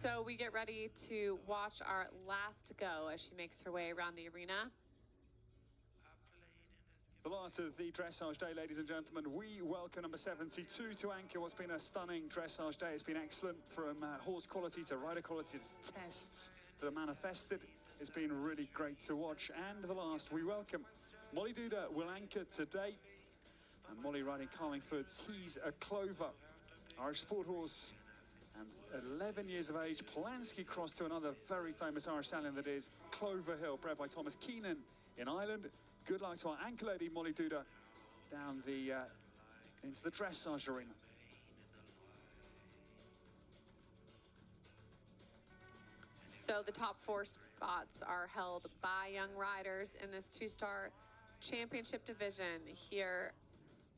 So we get ready to watch our last go as she makes her way around the arena. The last of the dressage day, ladies and gentlemen. We welcome number 72 to anchor what's been a stunning dressage day. It's been excellent from horse quality to rider quality to tests that are manifested. It's been really great to watch. And the last, we welcome Molly Duda will anchor today. And Molly riding Carlingford's He's a Clover. Irish sport horse and 11 years of age. Polanski crossed to another very famous Irish stallion that is Clover Hill, bred by Thomas Keenan in Ireland. Good luck to our anchor lady, Molly Duda, down the into the dressage arena. So the top 4 spots are held by young riders in this 2-star championship division here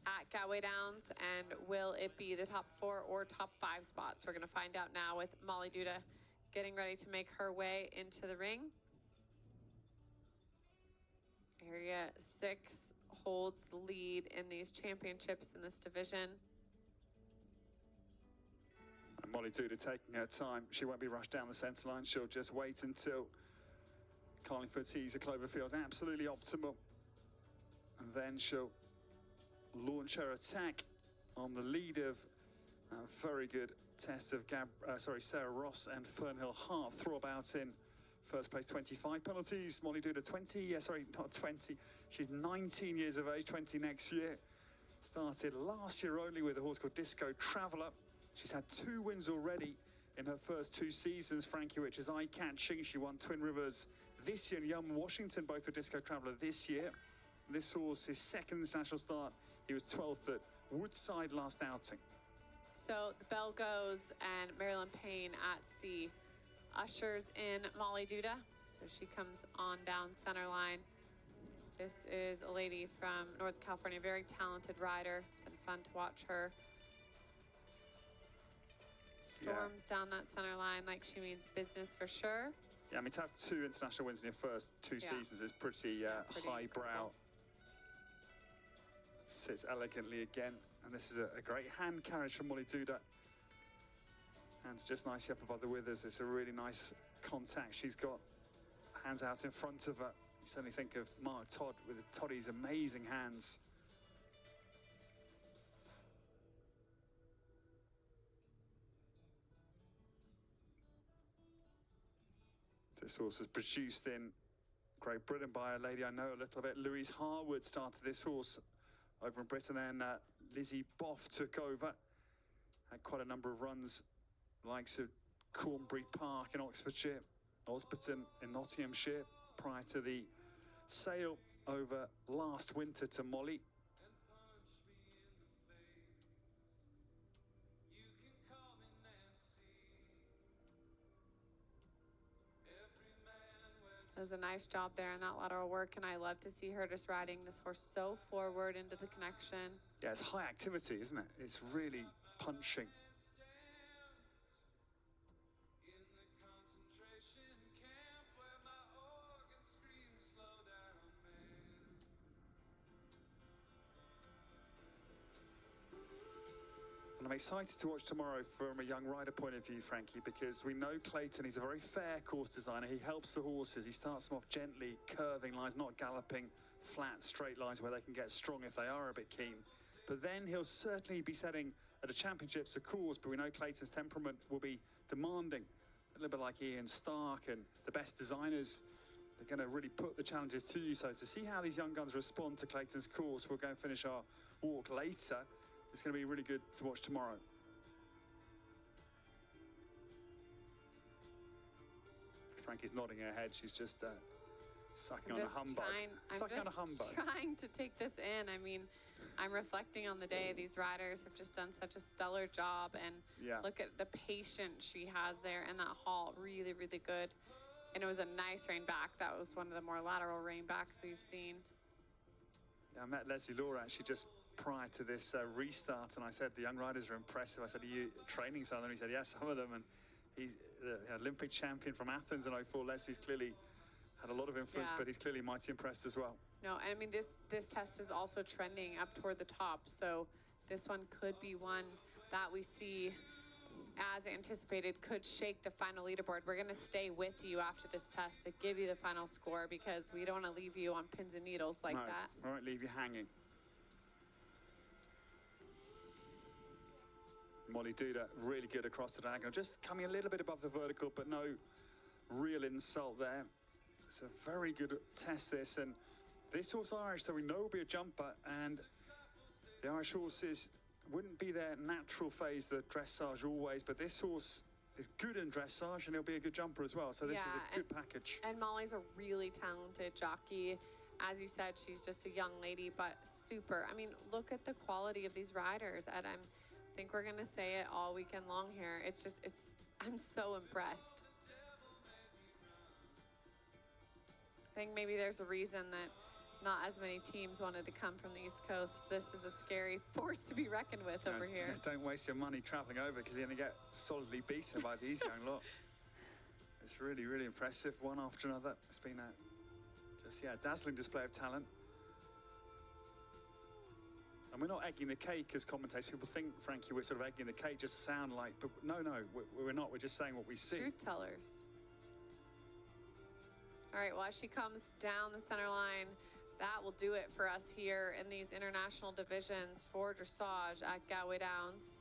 at Galway Downs. And will it be the top 4 or top 5 spots? We're going to find out now with Molly Duda getting ready to make her way into the ring. Area 6 holds the lead in these championships in this division. And Molly Duda taking her time. She won't be rushed down the centre line. She'll just wait until Carlingford's He's a Clover feels absolutely optimal. And then she'll launch her attack on the lead of a very good test of Sarah Ross and Fernhill Hart. Throw about in first place, 25 penalties. Molly Duda, 20. She's 19 years of age, 20 next year. Started last year only with a horse called Disco Traveller. She's had 2 wins already in her first 2 seasons, Frankie, which is eye-catching. She won Twin Rivers this year and Young Washington, both with Disco Traveller this year. This horse, his second international start, he was 12th at Woodside last outing. So the bell goes and Marilyn Payne at sea ushers in Molly Duda. So she comes on down center line. This is a lady from Northern California, very talented rider. It's been fun to watch her. Storms down that center line like she means business for sure. Yeah, I mean, to have 2 international wins in your first 2 seasons is pretty highbrow. Sits elegantly again, and this is a great hand carriage from Molly Duda. Hands just nicely up above the withers. It's a really nice contact. She's got hands out in front of her. You certainly think of Mark Todd with Toddy's amazing hands. This horse was produced in Great Britain by a lady I know a little bit. Louise Harwood started this horse over in Britain, then Lizzie Boff took over. Had quite a number of runs, likes of Cornbury Park in Oxfordshire, Osberton in Nottinghamshire, prior to the sale over last winter to Molly. Does a nice job there in that lateral work, and I love to see her just riding this horse so forward into the connection. Yeah, it's high activity, isn't it? It's really punching. And I'm excited to watch tomorrow from a young rider point of view, Frankie, because we know Clayton, he's a very fair course designer. He helps the horses. He starts them off gently, curving lines, not galloping flat, straight lines where they can get strong if they are a bit keen. But then he'll certainly be setting at the championships a course, but we know Clayton's temperament will be demanding. A little bit like Ian Stark and the best designers. They're going to really put the challenges to you. So to see how these young guns respond to Clayton's course, we'll go and finish our walk later. It's going to be really good to watch tomorrow. Frankie's nodding her head. She's just sucking on a humbug. I'm just trying to take this in. I mean, I'm reflecting on the day. These riders have just done such a stellar job. And look at the patience she has there in that halt. Really, really good. And it was a nice rein back. That was one of the more lateral rein backs we've seen. Yeah, I met Leslie Law actually just prior to this restart, and I said the young riders are impressive. I said, are you training some of them? He said, yes, some of them. And he's the Olympic champion from Athens in 04. Leslie's clearly had a lot of influence, but he's clearly mighty impressed as well. No, and I mean, this test is also trending up toward the top, so this one could be one that we see as anticipated, could shake the final leaderboard. We're going to stay with you after this test to give you the final score because we don't want to leave you on pins and needles like that. We won't leave you hanging. Molly Duda, really good across the diagonal, just coming a little bit above the vertical, but no real insult there. It's a very good test, this, and this horse Irish, so we know will be a jumper, and the Irish horses wouldn't be their natural phase, the dressage always, but this horse is good in dressage, and he'll be a good jumper as well, so this is a good package. And Molly's a really talented jockey. As you said, she's just a young lady, but super. I mean, look at the quality of these riders, Ed. I think we're going to say it all weekend long here. I'm so impressed. I think maybe there's a reason that not as many teams wanted to come from the East Coast. This is a scary force to be reckoned with over here. Don't waste your money traveling over because you're going to get solidly beaten by these young lot. It's really, really impressive, one after another. It's been a dazzling display of talent. And we're not egging the cake as commentators. People think, Frankie, we're sort of egging the cake just to sound like, but no, we're not. We're just saying what we see. Truth tellers. All right, well, as she comes down the center line, that will do it for us here in these international divisions for dressage at Galway Downs.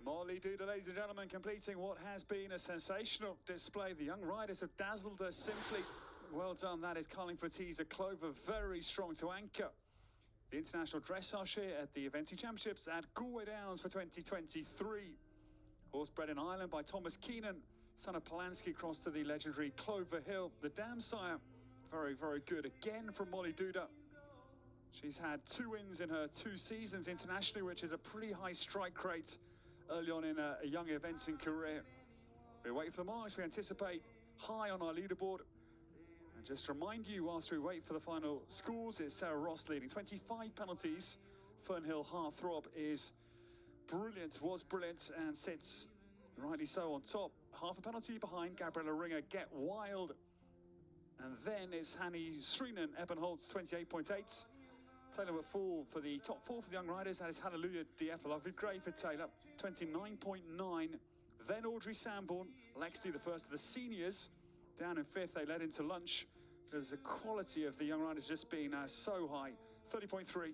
Molly Duda, ladies and gentlemen, completing what has been a sensational display. The young riders have dazzled us simply. Well done. That is Carlingford Teaser Clover, very strong to anchor the international dressage here at the Eventing Championships at Galway Downs for 2023. Horse bred in Ireland by Thomas Keenan, son of Polanski, crossed to the legendary Clover Hill. The dam sire, very, very good again from Molly Duda. She's had 2 wins in her 2 seasons internationally, which is a pretty high strike rate early on in a young eventing career. We wait for the marks. We anticipate high on our leaderboard. And just to remind you, whilst we wait for the final scores, it's Sarah Ross leading 25 penalties. Fernhill Heartthrob is brilliant, was brilliant, and sits rightly so on top. Half a penalty behind Gabriella Ringer, Get Wild. And then it's Hanny Sreenan, Ebenholtz, 28.8. Taylor McFall for the top 4 for the young riders. That is Hallelujah DF, a lovely grey for Taylor, 29.9. Then Audrey Sanborn, Lexi, the first of the seniors, down in 5th. They led into lunch because the quality of the young riders just been so high, 30.3.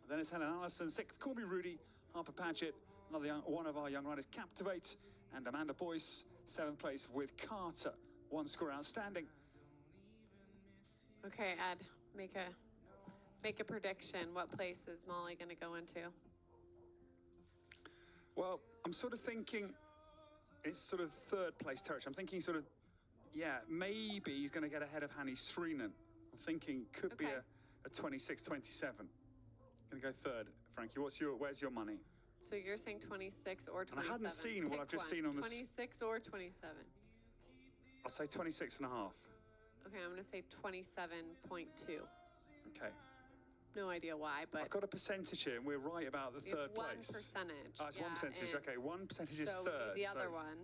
Then it's Helen Allison, 6th, Corby Rudy, Harper Paget, another one of our young riders, Captivate, and Amanda Boyce, 7th place with Carter, 1 score outstanding. Okay, Ed, make a prediction. What place is Molly going to go into? Well, I'm sort of thinking it's sort of 3rd place territory. I'm thinking sort of, maybe he's going to get ahead of Hanny Sreenan. I'm thinking could be a 26-27. Going to go 3rd. Frankie, where's your money? So you're saying 26 or 27? And I hadn't seen what I've just seen on the... 26 or 27? I'll say 26 and a half. Okay, I'm going to say 27.2. Okay. No idea why, but... I've got a percentage here, and we're right about the 3rd place. 1%. Oh, it's 1%. Okay, 1% is 3rd. The other one.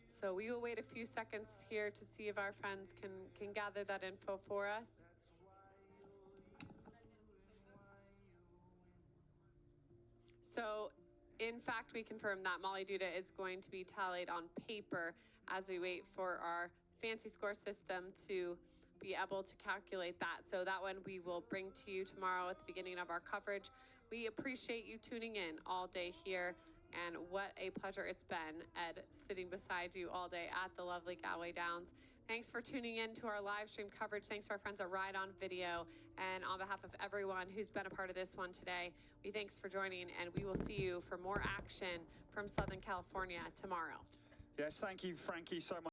So we will wait a few seconds here to see if our friends can gather that info for us. So, in fact, we confirm that Molly Duda is going to be tallied on paper as we wait for our fancy score system to be able to calculate that. So that one we will bring to you tomorrow at the beginning of our coverage. We appreciate you tuning in all day here, and what a pleasure it's been, Ed, sitting beside you all day at the lovely Galway Downs. Thanks for tuning in to our live stream coverage. Thanks to our friends at Ride On Video. And on behalf of everyone who's been a part of this one today, we thanks for joining, and we will see you for more action from Southern California tomorrow. Yes, thank you, Frankie, so much.